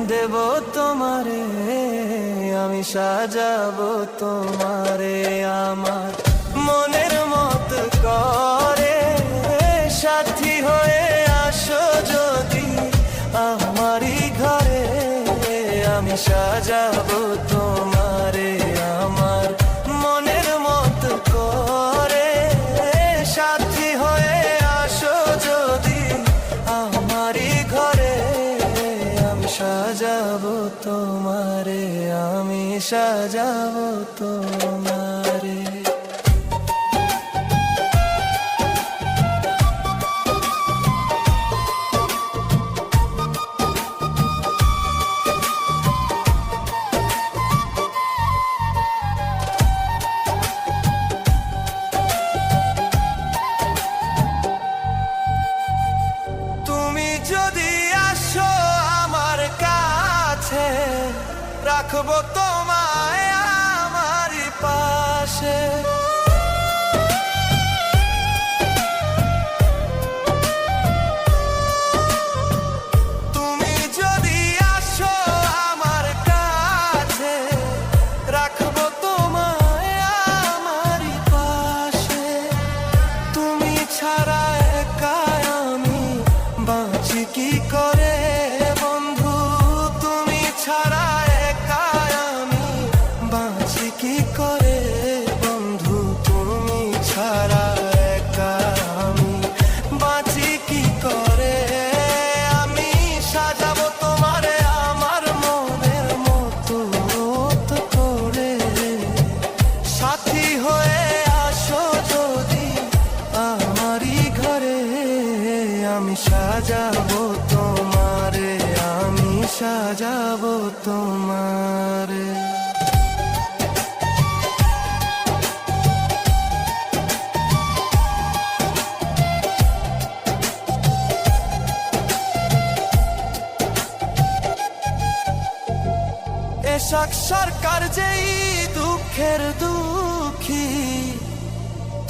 দেব তোমারে, আমি সাজাবো তোমারে আমার মনের মত করে। সাথী হয়ে আসো যদি আমারই ঘরে, আমি সাজাবো তোমারে আমার মনের মত করে। সাথী হয়ে আসো যদি আমারই ঘরে, আমি সাজাবো তোমারে, আমি সাজাবো তোমারে। যদি আসো আমার কাছে, রাখবো তোমায় আমারই পাশে। তুমি যদি আসো আমার কাছে, রাখবো তোমায় আমারই পাশে। তুমি ছাড়া একা আমি বাঁচি কি করে বন্ধু, তুমি ছাড়া একা আমি বাঁচি কি করে বন্ধু, তুমি ছাড়া একা আমি বাঁচি কি করে। আমি সাজাবো তোমারে আমার মনের মতো করে। সাথী হয়ে আসো যদি আমারই ঘরে, আমি সাজাবো তোমারে, আমি সাজাবো তোমারে। এশাক সরকার যেই দুঃখের দুঃখী,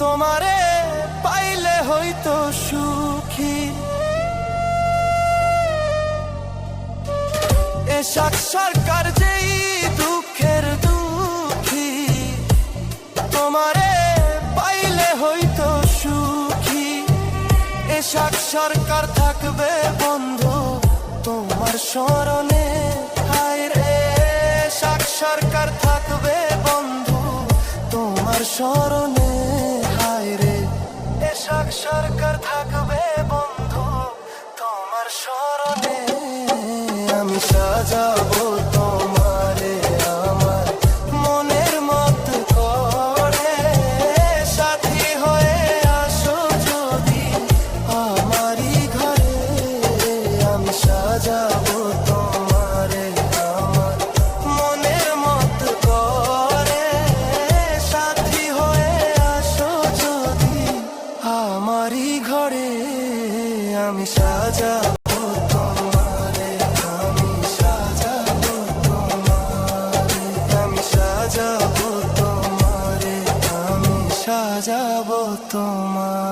তোমারে পাইলে হইতো সুখী। এশাক সরকার যেই দুঃখের দুঃখী, তোমারে পাইলে হইতো সুখী। এশাক সরকার থাকবে বন্ধু তোমার স্মরণে, হায় রে এশাক সরকার থাকবে বন্ধু তোমার স্মরণে, হায় রে এশাক সরকার থাকবে বন্ধু তোমার স্মরণে। আমি সাজাবো তোমারে আমার মনের মত করে। সাথী হয়ে আসো যদি আমারই ঘরে, আমি সাজাবো তোমারে আমার মনের মত করে। সাথী হয়ে আসো যদি আমারই ঘরে, আমি সাজাবো তোমারে, আমি সাজাবো তোমারে, আমি সাজাবো তোমারে, আমি সাজাবো তোমারে।